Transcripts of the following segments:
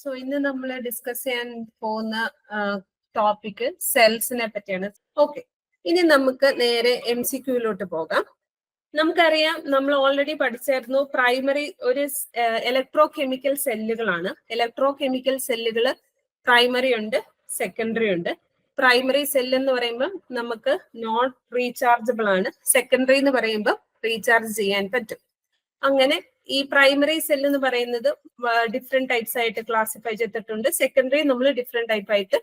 So ഇന്ന് നമ്മൾ discuss ചെയ്യാൻ പോകുന്ന ടോപ്പിക് സെൽസിനെ പറ്റിയാണ്. ഓക്കെ, ഇനി നമുക്ക് നേരെ MCQയിലോട്ട് പോകാം. നമുക്കറിയാം, നമ്മൾ ഓൾറെഡി പഠിച്ചായിരുന്നു പ്രൈമറി ഒരു ഇലക്ട്രോ കെമിക്കൽ സെല്ലുകളാണ്. ഇലക്ട്രോ കെമിക്കൽ സെല്ലുകൾ പ്രൈമറി ഉണ്ട്, സെക്കൻഡറി ഉണ്ട്. പ്രൈമറി സെല്ല് എന്ന് പറയുമ്പോൾ നമുക്ക് നോട്ട് റീചാർജബിൾ ആണ്. സെക്കൻഡറി എന്ന് പറയുമ്പോൾ റീചാർജ് ചെയ്യാൻ പറ്റും. അങ്ങനെ ഈ പ്രൈമറി സെൽ എന്ന് പറയുന്നത് ഡിഫറെന്റ് ടൈപ്സ് ആയിട്ട് ക്ലാസിഫൈ ചെയ്തിട്ടുണ്ട്. സെക്കൻഡറി നമ്മൾ ഡിഫറെന്റ് ടൈപ്പ് ആയിട്ട്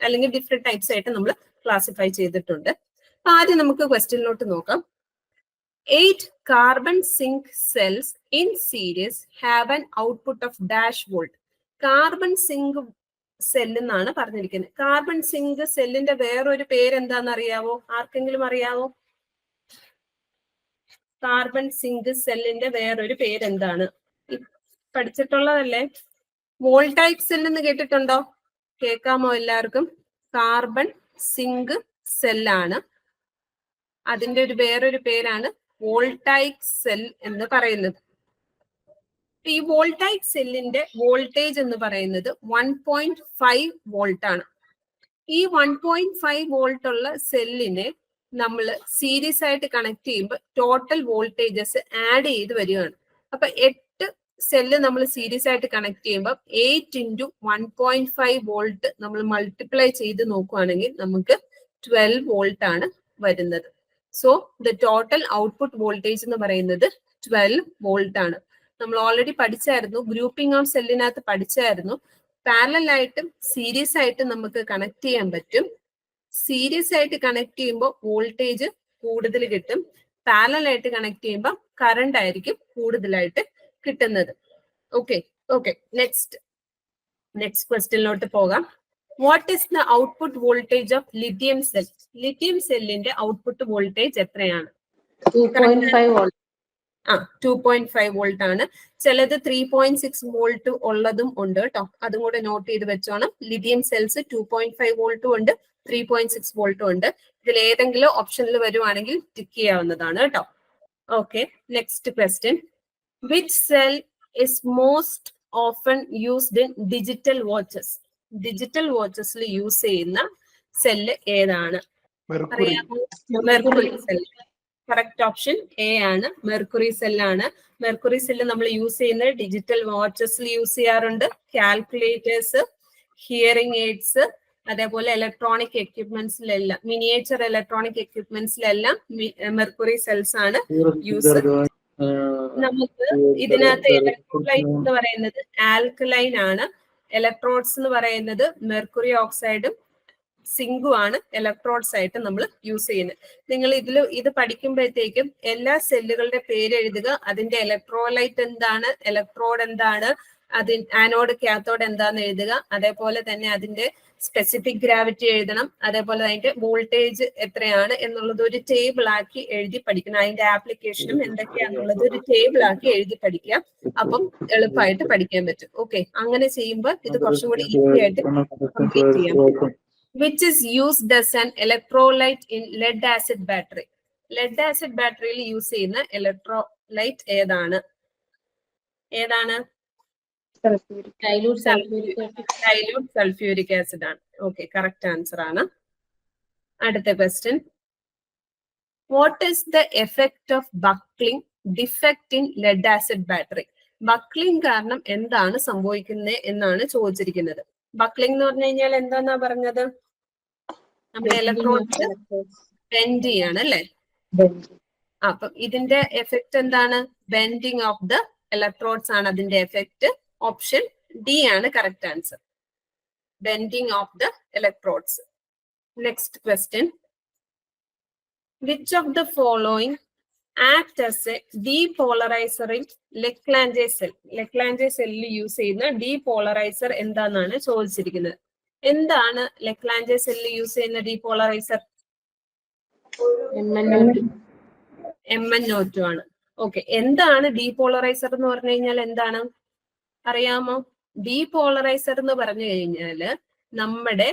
അല്ലെങ്കിൽ ഡിഫറെന്റ് ടൈപ്സ് ആയിട്ട് നമ്മൾ ക്ലാസിഫൈ ചെയ്തിട്ടുണ്ട്. അപ്പൊ ആദ്യം നമുക്ക് ക്വസ്റ്റ്യനിലോട്ട് നോക്കാം. 8 carbon zinc cells in series have an output of dash volt. Carbon zinc cell എന്നാണ് പറഞ്ഞിരിക്കുന്നത്. കാർബൺ സിങ്ക് സെല്ലിന്റെ വേറൊരു പേരെന്താന്ന് അറിയാവോ? ആർക്കെങ്കിലും അറിയാവോ? കാർബൺ സിങ്ക് സെല്ലിന്റെ വേറൊരു പേരെന്താണ്? പഠിച്ചിട്ടുള്ളതല്ലേ? വോൾട്ടൈക് സെൽ എന്ന് കേട്ടിട്ടുണ്ടോ? കേൾക്കാമോ എല്ലാവർക്കും? കാർബൺ സിങ്ക് സെല്ലാണ്. അതിന്റെ വേറൊരു പേരാണ് വോൾട്ടൈക് സെൽ എന്ന് പറയുന്നത്. ഈ വോൾട്ടൈക് സെല്ലിന്റെ വോൾട്ടേജ് എന്ന് പറയുന്നത് 1.5 വോൾട്ട് ആണ്. ഈ 1.5 വോൾട്ട് ഉള്ള സെല്ലിനെ നമ്മൾ സീരീസ് ആയിട്ട് കണക്ട് ചെയ്യുമ്പോൾ ടോട്ടൽ വോൾട്ടേജസ് ആഡ് ചെയ്ത് വരികയാണ്. അപ്പൊ 8 സെല്ല് നമ്മൾ സീരീസ് ആയിട്ട് കണക്ട് ചെയ്യുമ്പോൾ 8 × 1.5 വോൾട്ട് നമ്മൾ മൾട്ടിപ്ലൈ ചെയ്ത് നോക്കുകയാണെങ്കിൽ നമുക്ക് 12 വോൾട്ട് ആണ് വരുന്നത്. So the total output voltage എന്ന് പറയുന്നത് 12 വോൾട്ട് ആണ്. നമ്മൾ ഓൾറെഡി പഠിച്ചായിരുന്നു, ഗ്രൂപ്പിംഗ് ഓഫ് സെല്ലിനകത്ത് പഠിച്ചായിരുന്നു. പാരലൽ ആയിട്ടും സീരീസ് ആയിട്ടും നമുക്ക് കണക്ട് ചെയ്യാൻ പറ്റും. സീരീസ് ആയിട്ട് കണക്ട് ചെയ്യുമ്പോൾ വോൾട്ടേജ് കൂടുതൽ കിട്ടും. പാരലൽ ആയിട്ട് കണക്ട് ചെയ്യുമ്പോൾ കറണ്ട് ആയിരിക്കും കൂടുതലായിട്ട് കിട്ടുന്നത്. ഓക്കെ, നെക്സ്റ്റ് ക്വസ്റ്റ്യനിലോട്ട് പോകാം. What is the output voltage of lithium cell? Lithium സെല്ലിന്റെ ഔട്ട്പുട്ട് വോൾട്ടേജ് എത്രയാണ്? 2.5 വോൾട്ട്. 2.5 വോൾട്ട് ആണ്. ചിലത് 3.6 വോൾട്ട് ഉള്ളതും ഉണ്ട് കേട്ടോ. അതും കൂടെ നോട്ട് ചെയ്ത് വെച്ചോണം. ലിഥിയം സെൽസ് 2.5 വോൾട്ടും ഉണ്ട്, 3.6 വോൾട്ടും ഉണ്ട്. ഇതിൽ ഏതെങ്കിലും ഓപ്ഷനിൽ വരുവാണെങ്കിൽ ടിക്ക് ചെയ്യാവുന്നതാണ് കേട്ടോ. Okay, next question. Which cell is most often used in digital watches? Digital വാച്ചസിൽ യൂസ് ചെയ്യുന്ന സെല്ല് ഏതാണ്? അറിയാമോ? Mercury cell. Correct option A ആണ്, മെർക്കുറി സെല്ലാണ്. മെർക്കുറി സെല്ല് നമ്മൾ യൂസ് ചെയ്യുന്നത് ഡിജിറ്റൽ വാച്ചസിൽ യൂസ് ചെയ്യാറുണ്ട്. കാൽക്കുലേറ്റേഴ്സ്, ഹിയറിംഗ് എയ്ഡ്സ്, അതേപോലെ ഇലക്ട്രോണിക് എക്യുപ്മെന്റ്സിലെല്ലാം, മിനിയേച്ചർ ഇലക്ട്രോണിക് എക്യുപ്മെന്റ്സിലെല്ലാം മെർക്കുറി സെൽസ് ആണ് യൂസ്. നമുക്ക് ഇതിനകത്ത് ഇലക്ട്രോലൈറ്റ് എന്ന് പറയുന്നത് ആൽക്കലൈൻ ആണ്. ഇലക്ട്രോഡ്സ് എന്ന് പറയുന്നത് മെർക്കുറി ഓക്സൈഡും സിങ്കും ആണ് ഇലക്ട്രോഡ്സ് ആയിട്ട് നമ്മൾ യൂസ് ചെയ്യുന്നത്. നിങ്ങൾ ഇത് പഠിക്കുമ്പോഴത്തേക്കും എല്ലാ സെല്ലുകളുടെ പേര് എഴുതുക, അതിന്റെ ഇലക്ട്രോലൈറ്റ് എന്താണ്, ഇലക്ട്രോഡ് എന്താണ്, ആനോഡ് കാത്തോഡ് എന്താന്ന് എഴുതുക. അതേപോലെ തന്നെ അതിന്റെ സ്പെസിഫിക് ഗ്രാവിറ്റി എഴുതണം. അതേപോലെ അതിന്റെ വോൾട്ടേജ് എത്രയാണ് എന്നുള്ളത് ഒരു ടേബിൾ ആക്കി എഴുതി പഠിക്കണം. അതിന്റെ ആപ്ലിക്കേഷനും എന്തൊക്കെയാന്നുള്ളത് ഒരു ടേബിൾ ആക്കി എഴുതി പഠിക്കുക. അപ്പം എളുപ്പമായിട്ട് പഠിക്കാൻ പറ്റും. ഓക്കെ, അങ്ങനെ ചെയ്യുമ്പോൾ ഇത് കുറച്ചും കൂടി ഈസി ആയിട്ട് കംപ്ലീറ്റ് ചെയ്യാൻ പറ്റും. Which is used as an electrolyte in lead acid battery? lead acid batteryയിൽ യൂസ് ചെയ്യുന്ന ഇലക്ട്രോലൈറ്റ് ഏതാണ്? ഡൈലൂട്ട് സൾഫ്യൂരിക് ആസിഡ് ആണ്. ഓക്കെ, കറക്റ്റ് ആൻസർ ആണ്. അടുത്ത question. What is the effect of buckling defect in lead acid battery? Buckling കാരണം എന്താണ് സംഭവിക്കുന്നത് എന്നാണ് ചോദിച്ചിരിക്കുന്നത്. ബക്ലിംഗ് എന്ന് പറഞ്ഞു കഴിഞ്ഞാൽ എന്താന്നാ പറഞ്ഞത്? നമ്മുടെ ഇലക്ട്രോഡ്സ് ബെൻഡ് ചെയ്യാണ് അല്ലേ? അപ്പം ഇതിന്റെ എഫക്ട് എന്താണ്? ബെൻഡിങ് ഓഫ് ദ ഇലക്ട്രോഡ്സ് ആണ് അതിന്റെ എഫക്ട്. ഓപ്ഷൻ ഡി ആണ് correct answer, bending of the electrodes. Next question. Which of the following act as a depolariser in Leclanche cell? Leclanche സെല്ലിൽ യൂസ് ചെയ്യുന്ന ഡീപോളറൈസർ എന്താണെന്നാണ് ചോദിച്ചിരിക്കുന്നത്. എന്താണ് ലെക്ലാഞ്ചെ സെല്ലിൽ യൂസ് ചെയ്യുന്ന ഡീപോളറൈസർ? MnO2 ആണ്. ഓക്കെ, എന്താണ് ഡീപോളറൈസർ എന്ന് പറഞ്ഞു കഴിഞ്ഞാൽ എന്താണ് അറിയാമോ? ഡീപോളറൈസർ എന്ന് പറഞ്ഞു കഴിഞ്ഞാല് നമ്മുടെ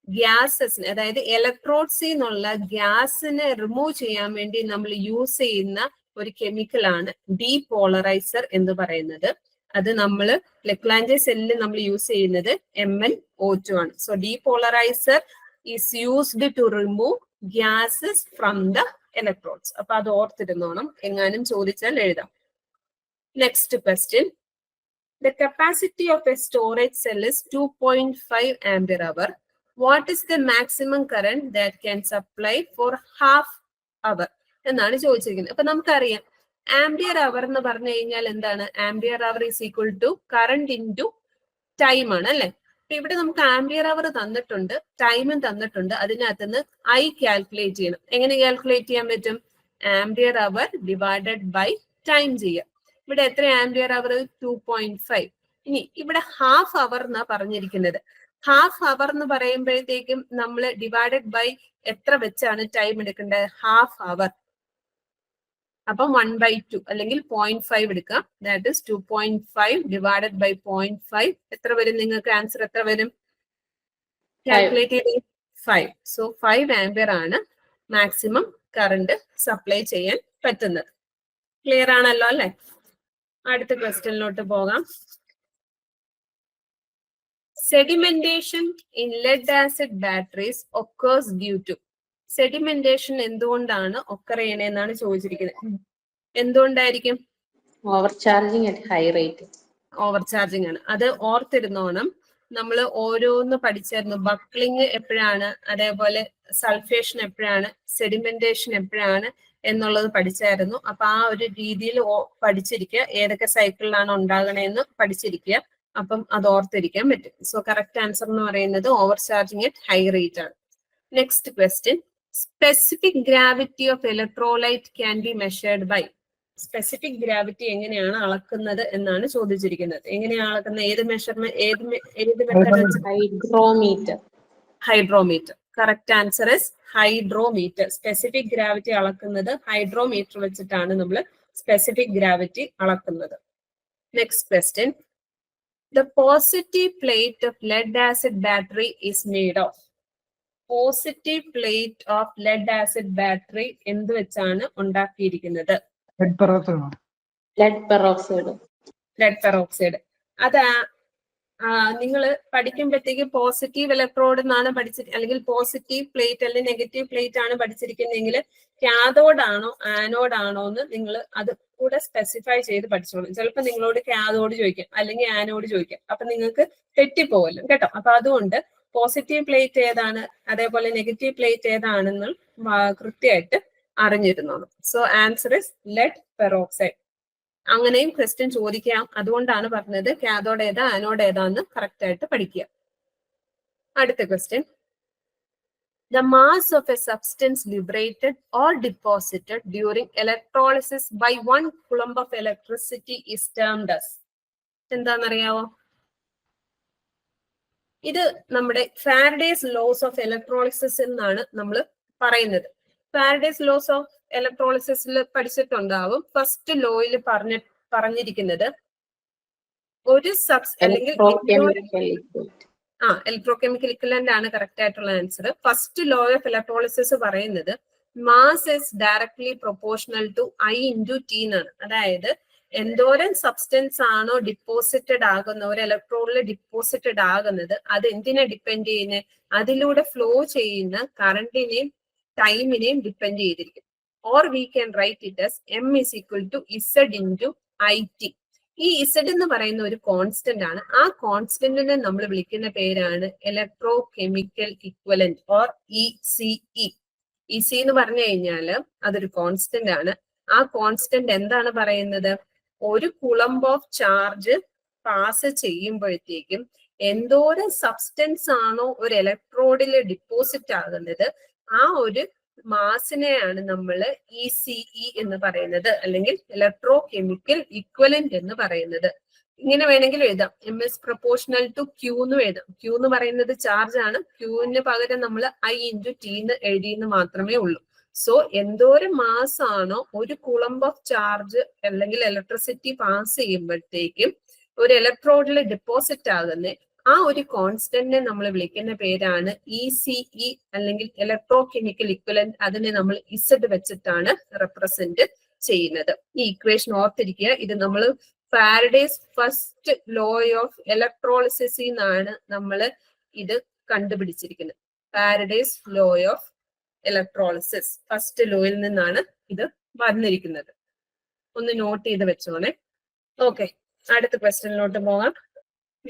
ഗ്യാസസിന്, അതായത് ഇലക്ട്രോഡ്സിൽ നിന്നുള്ള ഗ്യാസിനെ റിമൂവ് ചെയ്യാൻ വേണ്ടി നമ്മൾ യൂസ് ചെയ്യുന്ന ഒരു കെമിക്കലാണ് ഡീപോളറൈസർ എന്ന് പറയുന്നത്. അത് നമ്മൾ ലെഗ്രാഞ്ചെ സെല്ലിൽ നമ്മൾ യൂസ് ചെയ്യുന്നത് MnO2 ആണ്. So depolarizer is used to remove gases from the electrodes. അപ്പൊ അത് ഓർത്തിരുന്നോണം, എങ്ങാനും ചോദിച്ചാൽ എഴുതാം. Next question. The capacity of a storage cell is 2.5 ampere hour. What is the maximum current that can supply for half hour? എന്നാണ് ചോദിച്ചിരിക്കുന്നത്. അപ്പൊ നമുക്കറിയാം ആംബിയർ അവർ എന്ന് പറഞ്ഞു കഴിഞ്ഞാൽ എന്താണ്? Ampere hour is equal to current into time ആണ് അല്ലെ? അപ്പൊ ഇവിടെ നമുക്ക് ആംബിയർ അവർ തന്നിട്ടുണ്ട്, ടൈമും തന്നിട്ടുണ്ട്. അതിനകത്ത് നിന്ന് I കാൽക്കുലേറ്റ് ചെയ്യണം. എങ്ങനെ കാൽക്കുലേറ്റ് ചെയ്യാൻ പറ്റും? Ampere hour divided by time ചെയ്യാം. ഇവിടെ എത്ര ആംബിയർ അവർ? 2.5. ഇനി ഇവിടെ ഹാഫ് അവർ എന്നാ പറഞ്ഞിരിക്കുന്നത്. ഹാഫ് അവർ എന്ന് പറയുമ്പോഴത്തേക്കും നമ്മൾ ഡിവൈഡഡ് ബൈ എത്ര വെച്ചാണ് ടൈം എടുക്കേണ്ടത്? Half hour. അപ്പം 1/2 അല്ലെങ്കിൽ 0.5 എടുക്കാം. That is 2.5 divided by 0.5. എത്ര വരും നിങ്ങൾക്ക്? ആൻസർ എത്ര വരും? കാൽക്കുലേറ്റ് ചെയ്ത് 5. സോ 5 ആംബിയർ ആണ് മാക്സിമം കറണ്ട് സപ്ലൈ ചെയ്യാൻ പറ്റുന്നത്. ക്ലിയർ ആണല്ലോ അല്ലെ? അടുത്ത ക്വസ്റ്റ്യനിലോട്ട് പോകാം. Sedimentation in lead acid batteries occurs due to. Sedimentation എന്തുകൊണ്ടാണ് ഒക്കർ ചെയ്യണെന്നാണ് ചോദിച്ചിരിക്കുന്നത്. എന്തുകൊണ്ടായിരിക്കും? Overcharging at high rate. Overcharging ആണ്. അത് ഓർത്തിരുന്നോണം. നമ്മൾ ഓരോന്ന് പഠിച്ചായിരുന്നു. ബക്ലിംഗ് എപ്പോഴാണ്, അതേപോലെ സൾഫേഷൻ എപ്പോഴാണ്, സെഡിമെന്റേഷൻ എപ്പോഴാണ് എന്നുള്ളത് പഠിച്ചായിരുന്നു. അപ്പൊ ആ ഒരു രീതിയിൽ പഠിച്ചിരിക്കുക. ഏതൊക്കെ സൈക്കിളിലാണ് ഉണ്ടാകണേന്ന് പഠിച്ചിരിക്കുക. അപ്പം അത് ഓർത്തിരിക്കാൻ പറ്റും. സോ കറക്റ്റ് ആൻസർ എന്ന് പറയുന്നത് overcharging at high rate ആണ്. Next question. Specific gravity of electrolyte can be measured by. Specific gravity എങ്ങനെയാണ് അളക്കുന്നത് എന്നാണ് ചോദിച്ചിരിക്കുന്നത്. എങ്ങനെയാണ് അളക്കുന്നത്? ഏത് മെഷർമെന്റ്, ഏത് method? Hydrometer. Hydrometer. Correct answer is hydrometer. Specific gravity അളക്കുന്നത് ഹൈഡ്രോമീറ്റർ വെച്ചിട്ടാണ് നമ്മൾ സ്പെസിഫിക് ഗ്രാവിറ്റി അളക്കുന്നത്. Next question. The positive plate of lead acid battery is made of. Positive plate of lead acid battery എന്ത് വെച്ചാണ് ഉണ്ടാക്കിയിരിക്കുന്നത്? Lead peroxide. അത് നിങ്ങൾ പഠിക്കുമ്പോഴത്തേക്ക് പോസിറ്റീവ് ഇലക്ട്രോഡ് എന്നാണ് പഠിച്ചിരിക്കുന്നത്, അല്ലെങ്കിൽ പോസിറ്റീവ് പ്ലേറ്റ് അല്ലെങ്കിൽ നെഗറ്റീവ് പ്ലേറ്റ് ആണ് പഠിച്ചിരിക്കുന്നതെങ്കിൽ കാഥോഡ് ആണോ ആനോഡ് ആണോ എന്ന് നിങ്ങൾ അത് കൂടെ സ്പെസിഫൈ ചെയ്ത് പഠിച്ചോളൂ. ചിലപ്പോൾ നിങ്ങളോട് കാഥോഡ് ചോദിക്കാം അല്ലെങ്കിൽ ആനോഡ് ചോദിക്കാം. അപ്പൊ നിങ്ങൾക്ക് തെറ്റിപ്പോവല്ലോ കേട്ടോ. അപ്പൊ അതുകൊണ്ട് പോസിറ്റീവ് പ്ലേറ്റ് ഏതാണ്, അതേപോലെ നെഗറ്റീവ് പ്ലേറ്റ് ഏതാണെന്ന് കൃത്യമായിട്ട് അറിഞ്ഞിരുന്നോളൂ. So answer is lead peroxide. അങ്ങനെയും ക്വസ്റ്റ്യൻ ചോദിക്കാം. അതുകൊണ്ടാണ് പറഞ്ഞത് കാഥോഡ് ഏതാ ആനോഡ് ഏതാന്ന് കറക്റ്റ് ആയിട്ട് പഠിക്കുക. അടുത്ത question. The mass of a substance liberated or deposited during electrolysis by 1 coulomb of electricity is termed as. എന്താണെന്നറിയാവോ? ഇത് നമ്മുടെ ഫാരഡേസ് ലോസ് ഓഫ് ഇലക്ട്രോളിസിസ് എന്നാണ് നമ്മൾ പറയുന്നത്. ഫാരഡേസ് ലോസ് ഓഫ് ഇലക്ട്രോളിസിസിൽ പഠിച്ചിട്ടുണ്ടാവും. ഫസ്റ്റ് ലോയിൽ പറഞ്ഞിരിക്കുന്നത് ഒരു അല്ലെങ്കിൽ ഇലക്ട്രോകെമിക്കൽ ഇക്വലന്റ് ആണ് കറക്റ്റ് ആയിട്ടുള്ള answer. First law of electrolysis പറയുന്നത് mass is directly proportional to I into T എന്നാണ്. അതായത് എന്തോരം സബ്സ്റ്റൻസ് ആണോ ഡിപ്പോസിറ്റഡ് ആകുന്ന ഒരു ഇലക്ട്രോണിൽ ഡിപ്പോസിറ്റഡ് ആകുന്നത്, അത് എന്തിനെ ഡിപ്പെൻഡ് ചെയ്യുന്നത്? അതിലൂടെ ഫ്ലോ ചെയ്യുന്ന കറണ്ടിനെയും ടൈമിനെയും ഡിപ്പെൻഡ് ചെയ്തിരിക്കും. Or we can write it as M is equal to Z into IT. ഈ Z എന്ന് പറയുന്ന ഒരു കോൺസ്റ്റന്റ് ആണ്. ആ കോൺസ്റ്റന്റിനെ നമ്മൾ വിളിക്കുന്ന പേരാണ് electro chemical equivalent or ECE. EC എന്ന് പറഞ്ഞു കഴിഞ്ഞാൽ അതൊരു കോൺസ്റ്റന്റ് ആണ്. ആ കോൺസ്റ്റന്റ് എന്താണ് പറയുന്നത്? ഒരു കുളംബ് ഓഫ് ചാർജ് പാസ് ചെയ്യുമ്പോഴത്തേക്കും എന്തോരം സബ്സ്റ്റൻസ് ആണോ ഒരു ഇലക്ട്രോഡിൽ ഡിപ്പോസിറ്റ് ആകുന്നത്, ആ ഒരു മാസിനെയാണ് നമ്മൾ ECE എന്ന് പറയുന്നത്, അല്ലെങ്കിൽ ഇലക്ട്രോ കെമിക്കൽ ഇക്വലന്റ് എന്ന് പറയുന്നത്. ഇങ്ങനെ വേണമെങ്കിൽ എഴുതാം. M is proportional to Q എന്ന് എഴുതാം. Q എന്ന് പറയുന്നത് ചാർജ് ആണ്. Qന് പകരം നമ്മൾ I into T എന്ന് എഴുതിയെന്ന് മാത്രമേ ഉള്ളൂ. സോ എന്തോരം മാസ് ആണോ ഒരു കുളംബ് ഓഫ് ചാർജ് അല്ലെങ്കിൽ ഇലക്ട്രിസിറ്റി പാസ് ചെയ്യുമ്പോഴത്തേക്കും ഒരു ഇലക്ട്രോഡിൽ ഡെപ്പോസിറ്റ് ആകുന്ന ആ ഒരു കോൺസ്റ്റന്റിനെ നമ്മൾ വിളിക്കുന്ന പേരാണ് ECE അല്ലെങ്കിൽ ഇലക്ട്രോ കെമിക്കൽ ഇക്വലന്റ്. അതിനെ നമ്മൾ Z വെച്ചിട്ടാണ് റെപ്രസെന്റ് ചെയ്യുന്നത്. ഈ ഇക്വേഷൻ ഓർത്തിരിക്കുക. ഇത് നമ്മൾ Faraday's first law of electrolysis എന്നാണ് നമ്മൾ ഇത് കണ്ടുപിടിച്ചിരിക്കുന്നത്. Faraday's law of electrolysis first ലോയിൽ നിന്നാണ് ഇത് വന്നിരിക്കുന്നത്. ഒന്ന് നോട്ട് ചെയ്ത് വെച്ചോണേ. ഓക്കെ, അടുത്ത ക്വസ്റ്റ്യനിലോട്ട് പോകാം.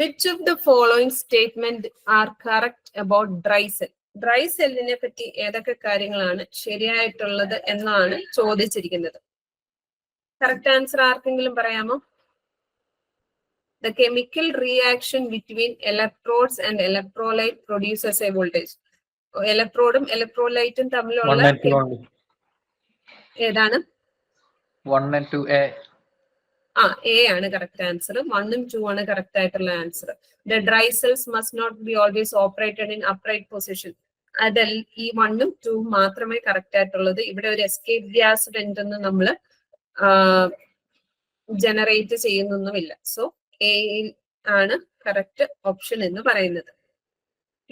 Which of the following statement are correct about dry cell? Dry സെല്ലിനെ പറ്റി ഏതൊക്കെ കാര്യങ്ങളാണ് ശരിയായിട്ടുള്ളത് എന്നാണ് ചോദിച്ചിരിക്കുന്നത്. കറക്റ്റ് ആൻസർ ആർക്കെങ്കിലും പറയാമോ? The chemical reaction between electrodes and electrolyte produces a voltage. ഇലക്ട്രോഡും ഇലക്ട്രോലൈറ്റും തമ്മിലുള്ള ഏതാണ്? 1 and 2A. എ ആണ് കറക്റ്റ് ആൻസർ. 1 ഉം 2 ആണ് കറക്റ്റ് ആയിട്ടുള്ള answer. The dry cells must not be always operated in upright position. അതിൽ ഈ 1 ഉം 2 മാത്രമേ കറക്റ്റ് ആയിട്ടുള്ളത്. ഇവിടെ ഒരു എസ്കേപ്പ് ഗ്യാസ് വെന്റ് ഒന്നും നമ്മൾ ജനറേറ്റ് ചെയ്യുന്നൊന്നുമില്ല. സോ എ ആണ് കറക്റ്റ് ഓപ്ഷൻ എന്ന് പറയുന്നത്.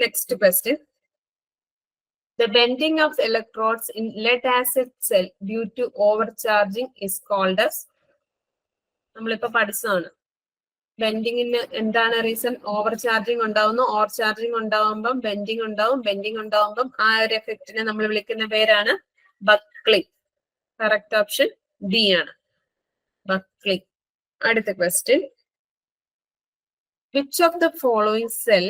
Next question. The bending of electrodes in lead acid cell due to overcharging is called as. നമ്മളിപ്പോ പഠിച്ചതാണ്. ബെൻഡിങ്ങിന് എന്താണ് റീസൺ? ഓവർ ചാർജിങ് ഉണ്ടാവുന്നു. ഓവർ ചാർജിങ് ഉണ്ടാവുമ്പം ബെൻഡിങ് ഉണ്ടാവും. ബെൻഡിങ് ഉണ്ടാവുമ്പം ആ ഒരു എഫക്റ്റിനെ നമ്മൾ വിളിക്കുന്ന പേരാണ് ബക്ലിംഗ്. കറക്റ്റ് ഓപ്ഷൻ ഡി ആണ്, ബക്ലിംഗ്. അടുത്ത question. Which of the following cell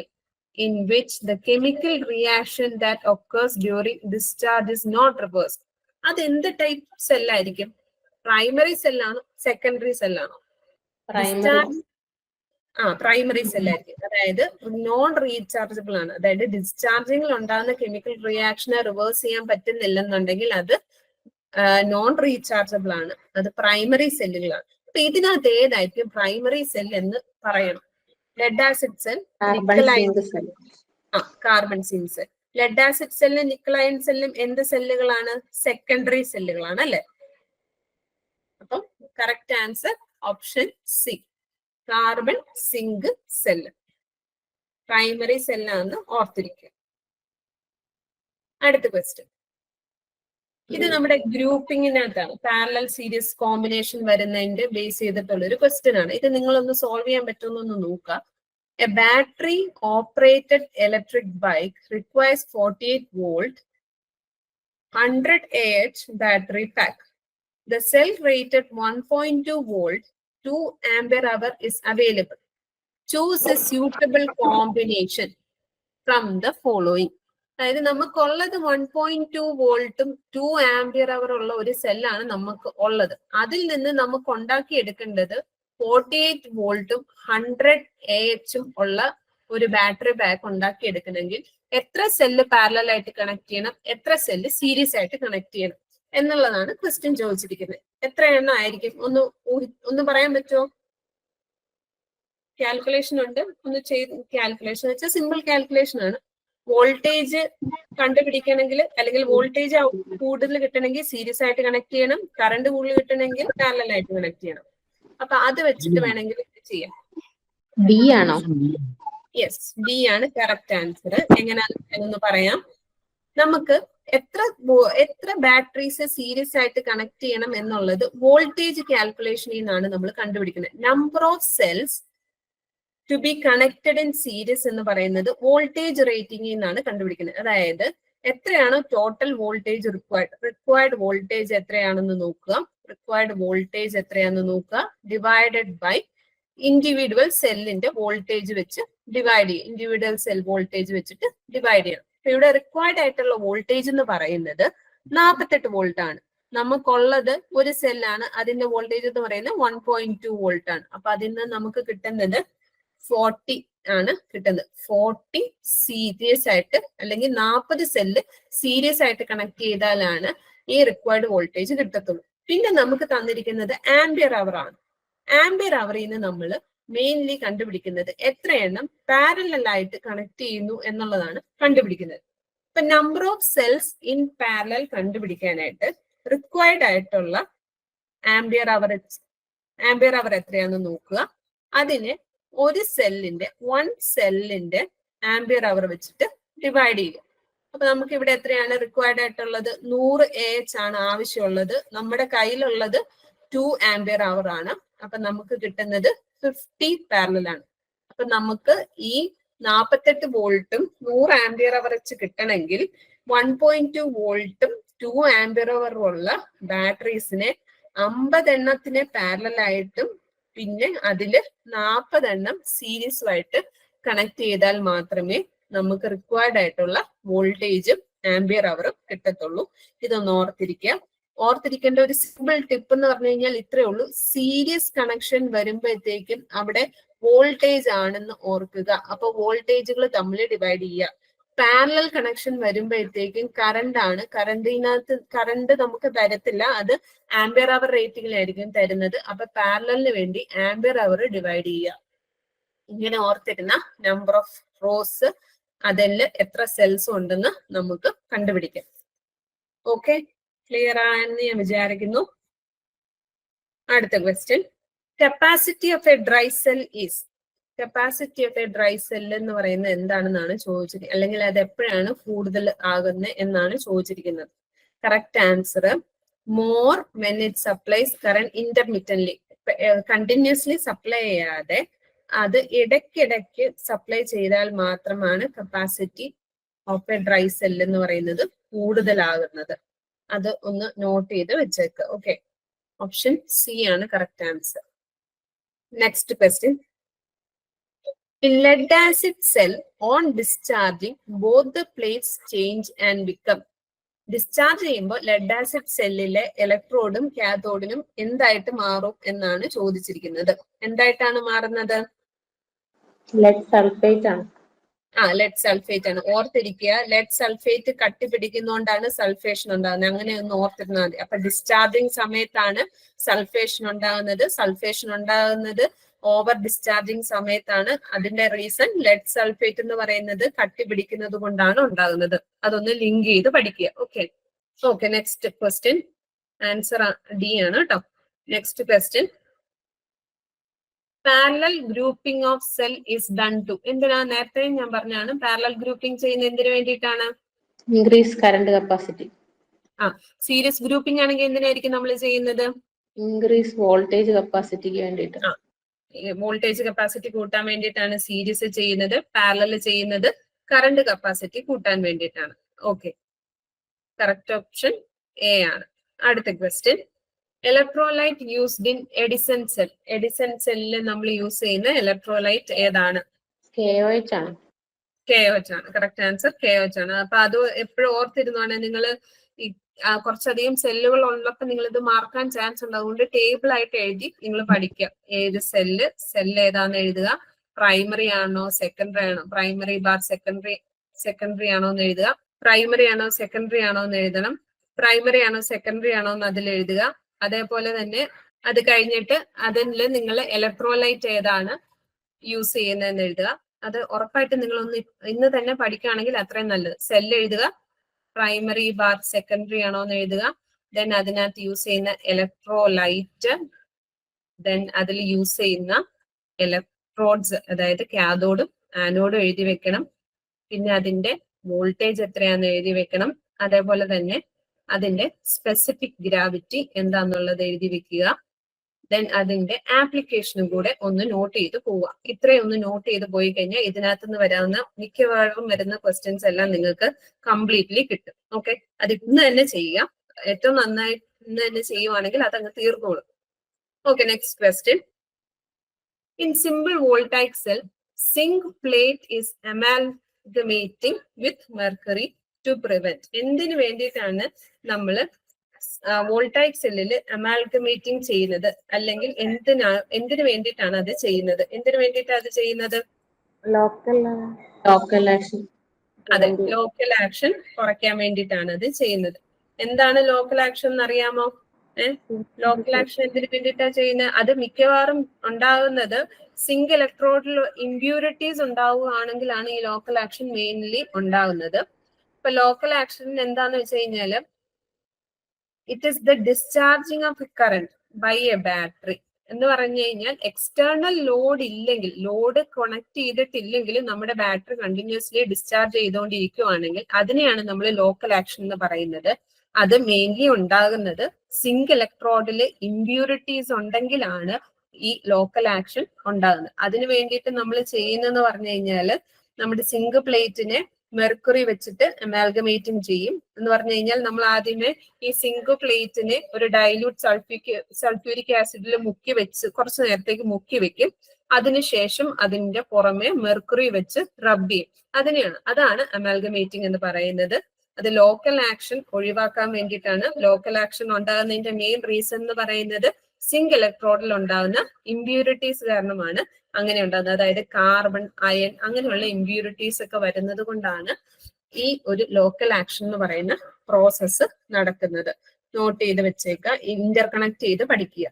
in which the chemical reaction that occurs during discharge is not reversed? അത് എന്ത് ടൈപ്പ് സെല്ലായിരിക്കും? പ്രൈമറി സെല്ലാണോ സെക്കൻഡറി സെല്ലാണോ? പ്രൈമറി സെല്ലായിരിക്കും. അതായത് നോൺ റീചാർജബിൾ ആണ്. അതായത് ഡിസ്ചാർജിങ്ങിൽ ഉണ്ടാകുന്ന കെമിക്കൽ റിയാക്ഷനെ റിവേഴ്സ് ചെയ്യാൻ പറ്റുന്നില്ലെന്നുണ്ടെങ്കിൽ അത് നോൺ റീചാർജബിൾ ആണ്. അത് പ്രൈമറി സെല്ലുകളാണ്. അപ്പൊ ഇതിനകത്ത് ഏതായിരിക്കും പ്രൈമറി സെൽ എന്ന് പറയണം? Lead acid cell, carbon zinc cell. Lead acid സെല്ലും നിക്കലൈൻ സെല്ലും എന്ത് സെല്ലുകളാണ്? സെക്കൻഡറി സെല്ലുകളാണ് അല്ലെ? അപ്പം correct answer option C, carbon zinc cell. Primary സെല്ലാന്ന് ഓർത്തിരിക്കുക. അടുത്ത ക്വസ്റ്റ്യൻ. ഇത് നമ്മുടെ ഗ്രൂപ്പിങ്ങിനകത്താണ്. പാരലൽ സീരീസ് കോമ്പിനേഷൻ വരുന്നതിന്റെ ബേസ് ചെയ്തിട്ടുള്ള ഒരു ക്വസ്റ്റ്യൻ ആണ്. ഇത് നിങ്ങളൊന്ന് സോൾവ് ചെയ്യാൻ പറ്റുമെന്നൊന്ന് നോക്കുക. A battery operated electric bike requires 48 volt 100 Ah battery pack. The cell rated 1.2 volt 2 ampere hour is available. Choose a suitable combination from the following. അതായത് നമുക്കുള്ളത് 1.2 വോൾട്ടും 2 ആംപിയർ അവർ ഉള്ള ഒരു സെല്ലാണ് നമുക്ക് ഉള്ളത്. അതിൽ നിന്ന് നമുക്ക് ഉണ്ടാക്കിയെടുക്കേണ്ടത് 48 വോൾട്ടും 100 AH ഉള്ള ഒരു ബാറ്ററി പാക്ക് ഉണ്ടാക്കിയെടുക്കണമെങ്കിൽ എത്ര സെല്ല് പാരലൽ ആയിട്ട് കണക്ട് ചെയ്യണം, എത്ര സെല്ല് സീരീസ് ആയിട്ട് കണക്ട് ചെയ്യണം എന്നുള്ളതാണ് ക്വസ്റ്റ്യൻ ചോദിച്ചിരിക്കുന്നത്. എത്ര എണ്ണം ആയിരിക്കും? ഒന്ന് പറയാൻ പറ്റുമോ? കാൽക്കുലേഷൻ ഉണ്ട്, ഒന്ന് ചെയ്ത്. കാൽക്കുലേഷൻ വെച്ചാൽ സിമ്പിൾ കാൽക്കുലേഷൻ ആണ്. വോൾട്ടേജ് കണ്ടുപിടിക്കണമെങ്കിൽ അല്ലെങ്കിൽ വോൾട്ടേജ് കൂടുതൽ കിട്ടണമെങ്കിൽ സീരീസ് ആയിട്ട് കണക്ട് ചെയ്യണം. കറണ്ട് കൂടുതൽ കിട്ടണമെങ്കിൽ പാരലൽ ആയിട്ട് കണക്ട് ചെയ്യണം. അപ്പൊ അത് വെച്ചിട്ട് വേണമെങ്കിൽ ചെയ്യാം. ഡി ആണോ? യെസ്, ഡി ആണ് കറക്റ്റ് ആൻസർ. എങ്ങനെയാണെന്ന് പറയാം. നമുക്ക് എത്ര ബാറ്ററീസ് സീരീസ് ആയിട്ട് കണക്ട് ചെയ്യണം എന്നുള്ളത് വോൾട്ടേജ് കാൽക്കുലേഷനിൽ നിന്നാണ് നമ്മൾ കണ്ടുപിടിക്കുന്നത്. Number of cells to be connected in series എന്ന് പറയുന്നത് വോൾട്ടേജ് റേറ്റിംഗിൽ നിന്നാണ് കണ്ടുപിടിക്കുന്നത്. അതായത് എത്രയാണോ ടോട്ടൽ വോൾട്ടേജ് റിക്വയർഡ് വോൾട്ടേജ് എത്രയാണെന്ന് നോക്കുക, ഡിവൈഡഡ് ബൈ ഇൻഡിവിജ്വൽ സെല്ലിന്റെ വോൾട്ടേജ് വെച്ച് ഡിവൈഡ് ചെയ്യും. ഇൻഡിവിജ്വൽ സെൽ വോൾട്ടേജ് വെച്ചിട്ട് ഡിവൈഡ് ചെയ്യണം. അപ്പൊ ഇവിടെ റിക്വയർഡ് ആയിട്ടുള്ള വോൾട്ടേജ് എന്ന് പറയുന്നത് 48 വോൾട്ട് ആണ്. നമുക്കുള്ളത് ഒരു സെല്ലാണ്, അതിന്റെ വോൾട്ടേജ് എന്ന് പറയുന്നത് 1.2 വോൾട്ട് ആണ്. അപ്പൊ അതിൽ നിന്ന് നമുക്ക് കിട്ടുന്നത് 40 ആണ് കിട്ടുന്നത്. 40 സീരീസ് ആയിട്ട് അല്ലെങ്കിൽ 40 സെല്ല് സീരീസ് ആയിട്ട് കണക്ട് ചെയ്താലാണ് ഈ റിക്വയർഡ് വോൾട്ടേജ് കിട്ടത്തുള്ളൂ. പിന്നെ നമുക്ക് തന്നിരിക്കുന്നത് ആംപിയർ അവർ ആണ്. ആംപിയർ അവറിൽ നിന്ന് നമ്മൾ മെയിൻലി കണ്ടുപിടിക്കുന്നത് എത്ര എണ്ണം പാരലൽ ആയിട്ട് കണക്ട് ചെയ്യുന്നു എന്നുള്ളതാണ് കണ്ടുപിടിക്കുന്നത്. ഇപ്പൊ number of cells in parallel കണ്ടുപിടിക്കാനായിട്ട് റിക്വയർഡ് ആയിട്ടുള്ള ആംപിയർ അവർ എത്രയാണെന്ന് നോക്കുക. അതിനെ ഒരു സെല്ലിന്റെ 1 സെല്ലിന്റെ ആംപിയർ അവർ വെച്ചിട്ട് ഡിവൈഡ് ചെയ്യുക. അപ്പൊ നമുക്ക് ഇവിടെ എത്രയാണ് റിക്വയർഡ് ആയിട്ടുള്ളത്? 100 AH ആണ് ആവശ്യമുള്ളത്. നമ്മുടെ കയ്യിലുള്ളത് 2 ആംപിയർ അവർ ആണ്. അപ്പൊ നമുക്ക് കിട്ടുന്നത് 50 പാരലൽ ആണ്. അപ്പൊ നമുക്ക് ഈ 48 വോൾട്ടും 100 ആംപിയർ അവർ വെച്ച് കിട്ടണമെങ്കിൽ 1.2 വോൾട്ടും 2 ആംപിയർ അവർ ഉള്ള ബാറ്ററീസിനെ 50 എണ്ണത്തിനെ പാരലൽ ആയിട്ടും പിന്നെ അതില് 40 എണ്ണം സീരീസുമായിട്ട് കണക്ട് ചെയ്താൽ മാത്രമേ നമുക്ക് റിക്വയർഡ് ആയിട്ടുള്ള വോൾട്ടേജും ആംപിയർ അവറും കിട്ടത്തുള്ളൂ. ഇതൊന്ന് ഓർത്തിരിക്കേണ്ട ഒരു സിമ്പിൾ ടിപ്പ് എന്ന് പറഞ്ഞു കഴിഞ്ഞാൽ ഇത്രയേ ഉള്ളൂ. സീരീസ് കണക്ഷൻ വരുമ്പോഴത്തേക്കും അവിടെ വോൾട്ടേജ് ആണെന്ന് ഓർക്കുക. അപ്പൊ വോൾട്ടേജുകൾ തമ്മിൽ ഡിവൈഡ് ചെയ്യുക. പാരലൽ കണക്ഷൻ വരുമ്പോഴത്തേക്കും കറണ്ട് ആണ്. കറണ്ട് നമുക്ക് തരത്തില്ല, അത് ആംപിയർ അവർ റേറ്റിംഗിലായിരിക്കും തരുന്നത്. അപ്പൊ പാരലലിന് വേണ്ടി ആംപിയർ അവർ ഡിവൈഡ് ചെയ്യുക. ഇങ്ങനെ ഓർത്തിരുന്ന നമ്പർ ഓഫ് റോസ് അതിൽ എത്ര സെൽസ് ഉണ്ടെന്ന് നമുക്ക് കണ്ടുപിടിക്കാം. ഓക്കെ, ക്ലിയർ ആയെന്ന് ഞാൻ വിചാരിക്കുന്നു. അടുത്ത question, capacity of a dry cell is. Capacity of a dry cell എന്ന് പറയുന്നത് എന്താണെന്നാണ് ചോദിച്ചിരിക്കുന്നത്, അല്ലെങ്കിൽ അത് എപ്പോഴാണ് കൂടുതൽ ആകുന്നത് എന്നാണ് ചോദിച്ചിരിക്കുന്നത്. Correct answer, more when it supplies current intermittently. Continuously supply ചെയ്യാതെ അത് ഇടയ്ക്കിടയ്ക്ക് സപ്ലൈ ചെയ്താൽ മാത്രമാണ് capacity of a dry cell എന്ന് പറയുന്നത് കൂടുതലാകുന്നത്. അത് ഒന്ന് നോട്ട് ചെയ്ത് വെച്ചേക്ക്. ഓക്കെ, ഓപ്ഷൻ സി ആണ് correct answer. Next question, in lead acid cell on discharging both the plates change and become. Discharge ചെയ്യുമ്പോൾ ലെഡ് ആസിഡ് സെല്ലിലെ ഇലക്ട്രോഡും കാഥോഡിനും എന്തായിട്ട് മാറും എന്നാണ് ചോദിച്ചിരിക്കുന്നത്. എന്തായിട്ടാണ് മാറുന്നത്? ലെഡ് സൾഫേറ്റ് ആണ്. ലെഡ് സൾഫേറ്റ് ആണ്. ഓർത്തിരിക്കുക, ലെഡ് സൾഫേറ്റ് കട്ടി പിടിക്കുന്നോണ്ടാണ് സൾഫേഷൻ ഉണ്ടാകുന്നത്. അങ്ങനെ ഒന്ന് ഓർത്തിരുന്നാൽ മതി. അപ്പൊ ഡിസ്ചാർജിങ് സമയത്താണ് സൾഫേഷൻ ഉണ്ടാകുന്നത്. സൾഫേഷൻ ഉണ്ടാകുന്നത് ഓവർ ഡിസ്ചാർജിങ് സമയത്താണ്. അതിന്റെ റീസൺ ലെഡ് സൾഫേറ്റ് എന്ന് പറയുന്നത് കട്ടി പിടിക്കുന്നത് കൊണ്ടാണ് ഉണ്ടാകുന്നത്. അതൊന്ന് ലിങ്ക് ചെയ്ത് പഠിക്കുക. Okay, next question. Answer D ആണ് കേട്ടോ. Next question, parallel grouping of cell is done to. എന്തിനാ? നേരത്തെ ഞാൻ പറഞ്ഞാണ് പാരലൽ ഗ്രൂപ്പിംഗ് ചെയ്യുന്നത് എന്തിനു വേണ്ടിയിട്ടാണ്? Increase current capacity. Series grouping ആണെങ്കിൽ എന്തിനായിരിക്കും നമ്മൾ ചെയ്യുന്നത്? ഇൻക്രീസ് വോൾട്ടേജ് കപ്പാസിറ്റിക്ക് വേണ്ടിയിട്ട്. വോൾട്ടേജ് കപ്പാസിറ്റി കൂട്ടാൻ വേണ്ടിയിട്ടാണ് സീരീസ് ചെയ്യുന്നത്. പാരലൽ ചെയ്യുന്നത് കറണ്ട് കപ്പാസിറ്റി കൂട്ടാൻ വേണ്ടിയിട്ടാണ്. ഓക്കെ, കറക്റ്റ് ഓപ്ഷൻ എ ആണ്. അടുത്ത question, electrolyte used in Edison cell. Edison സെല്ലിൽ നമ്മൾ യൂസ് ചെയ്യുന്ന ഇലക്ട്രോലൈറ്റ് ഏതാണ്? KOH ആണ്. KOH ആണ്. കറക്റ്റ് ആൻസർ KOH ആണ്. അപ്പൊ അത് എപ്പോഴും ഓർത്തിരുന്നാണ് നിങ്ങൾ കുറച്ചധികം സെല്ലുകൾ ഉള്ളപ്പോൾ നിങ്ങൾ ഇത് മാർക്കാൻ ചാൻസ് ഉണ്ട്. അതുകൊണ്ട് ടേബിൾ ആയിട്ട് എഴുതി നിങ്ങൾ പഠിക്കുക. ഏത് സെല്ല് ഏതാന്ന് എഴുതുക. പ്രൈമറി ആണോ സെക്കൻഡറി ആണോ, പ്രൈമറി ബാർ സെക്കൻഡറി ആണോ എന്ന് എഴുതുക. പ്രൈമറി ആണോ സെക്കൻഡറി ആണോ എന്ന് എഴുതണം. പ്രൈമറി ആണോ സെക്കൻഡറി ആണോ എന്ന് അതിൽ എഴുതുക. അതേപോലെ തന്നെ അത് കഴിഞ്ഞിട്ട് അതിൽ നിങ്ങൾ ഇലക്ട്രോലൈറ്റ് ഏതാണ് യൂസ് ചെയ്യുന്നതെന്ന് എഴുതുക. അത് ഉറപ്പായിട്ട് നിങ്ങൾ ഇന്ന് തന്നെ പഠിക്കുകയാണെങ്കിൽ അത്രയും നല്ലത്. സെല്ല് എഴുതുക, പ്രൈമറി ബാർ സെക്കൻഡറി ആണോ എന്ന് എഴുതുക. ദെൻ അതിനകത്ത് യൂസ് ചെയ്യുന്ന ഇലക്ട്രോലൈറ്റ്, ദെൻ അതിൽ യൂസ് ചെയ്യുന്ന ഇലക്ട്രോഡ്സ്, അതായത് കാഥോഡും ആനോഡും എഴുതി വെക്കണം. പിന്നെ അതിന്റെ വോൾട്ടേജ് എത്രയാന്ന് എഴുതി വെക്കണം. അതേപോലെ തന്നെ അതിന്റെ സ്പെസിഫിക് ഗ്രാവിറ്റി എന്താന്നുള്ളത് എഴുതി വെക്കുക. ദെൻ അതിന്റെ ആപ്ലിക്കേഷനും കൂടെ ഒന്ന് നോട്ട് ചെയ്ത് പോവുക. ഇത്രയും ഒന്ന് നോട്ട് ചെയ്ത് പോയി കഴിഞ്ഞാൽ ഇതിനകത്ത് നിന്ന് വരാവുന്ന മിക്കവാറും വരുന്ന ക്വസ്റ്റ്യൻസ് എല്ലാം നിങ്ങൾക്ക് കംപ്ലീറ്റ്ലി കിട്ടും. ഓക്കെ, അത് ഇന്ന് തന്നെ ചെയ്യുക. ഏറ്റവും നന്നായി ഇന്ന് തന്നെ ചെയ്യുവാണെങ്കിൽ അതങ്ങ് തീർന്നോളും. Okay, next question, in simple voltaic cell zinc plate is amalgamating with mercury to prevent. എന്തിനു വേണ്ടിയിട്ടാണ് നമ്മൾ വോൾട്ടൈക് സെല്ലിൽ അമാൽഗമേറ്റിംഗ് ചെയ്യുന്നത്, അല്ലെങ്കിൽ എന്തിനു വേണ്ടിയിട്ടാണ് അത് ചെയ്യുന്നത്? എന്തിനു വേണ്ടിയിട്ടാണ് അത് ചെയ്യുന്നത്? Local action. അതെ, ലോക്കൽ ആക്ഷൻ കുറയ്ക്കാൻ വേണ്ടിയിട്ടാണ് അത് ചെയ്യുന്നത്. എന്താണ് ലോക്കൽ ആക്ഷൻ എന്ന് അറിയാമോ? ലോക്കൽ ആക്ഷൻ എന്തിനു വേണ്ടിയിട്ടാണ് ചെയ്യുന്നത്? അത് മിക്കവാറും ഉണ്ടാകുന്നത് സിങ്ക് ഇലക്ട്രോഡിൽ ഇമ്പ്യൂരിറ്റീസ് ഉണ്ടാവുകയാണെങ്കിലാണ് ഈ ലോക്കൽ ആക്ഷൻ മെയിൻലി ഉണ്ടാകുന്നത്. ഇപ്പൊ ലോക്കൽ ആക്ഷൻ എന്താന്ന് വെച്ച് കഴിഞ്ഞാല് it is the discharging of current by a battery എന്ന് പറഞ്ഞു കഴിഞ്ഞാൽ എക്സ്റ്റേണൽ ലോഡ് ഇല്ലെങ്കിൽ, ലോഡ് കണക്ട് ചെയ്തിട്ടില്ലെങ്കിൽ നമ്മുടെ ബാറ്ററി കണ്ടിന്യൂസ്ലി ഡിസ്ചാർജ് ചെയ്തുകൊണ്ടിരിക്കുകയാണെങ്കിൽ അതിനെയാണ് നമ്മൾ ലോക്കൽ ആക്ഷൻ എന്ന് പറയുന്നത്. അത് മെയിൻലി ഉണ്ടാകുന്നത് സിങ്ക് ഇലക്ട്രോഡില് ഇമ്പ്യൂരിറ്റീസ് ഉണ്ടെങ്കിലാണ് ഈ ലോക്കൽ ആക്ഷൻ ഉണ്ടാകുന്നത്. അതിന് വേണ്ടിയിട്ട് നമ്മൾ ചെയ്യുന്നതെന്ന് പറഞ്ഞു കഴിഞ്ഞാൽ നമ്മുടെ സിങ്ക് പ്ലേറ്റിനെ മെർക്കുറി വെച്ചിട്ട് അമാൽഗമേറ്റിംഗ് ചെയ്യും. എന്ന് പറഞ്ഞു കഴിഞ്ഞാൽ നമ്മൾ ആദ്യമേ ഈ സിങ്ക് പ്ലേറ്റിനെ ഒരു ഡൈല്യൂട്ട് സൾഫ്യൂരിക് ആസിഡിൽ മുക്കി വെച്ച് കുറച്ചു നേരത്തേക്ക് മുക്കി വെക്കും. അതിനുശേഷം അതിന്റെ പുറമെ മെർക്കുറി വെച്ച് റബ്ബ് ചെയ്യും. അതാണ് അമാൽഗമേറ്റിംഗ് എന്ന് പറയുന്നത്. അത് ലോക്കൽ ആക്ഷൻ ഒഴിവാക്കാൻ വേണ്ടിയിട്ടാണ്. ലോക്കൽ ആക്ഷൻ ഉണ്ടാകുന്നതിന്റെ മെയിൻ റീസൺ എന്ന് പറയുന്നത് സിങ്ക് ഇലക്ട്രോഡിൽ ഉണ്ടാകുന്ന ഇമ്പ്യൂരിറ്റീസ് കാരണമാണ് അങ്ങനെ ഉണ്ടാകുന്നത്. അതായത് കാർബൺ, അയൺ അങ്ങനെയുള്ള ഇമ്പ്യൂരിറ്റീസ് ഒക്കെ വരുന്നത് കൊണ്ടാണ് ഈ ഒരു ലോക്കൽ ആക്ഷൻ എന്ന് പറയുന്ന പ്രോസസ്സ് നടക്കുന്നത്. നോട്ട് ചെയ്ത് വെച്ചേക്കുക, ഇന്റർ കണക്ട് ചെയ്ത് പഠിക്കുക.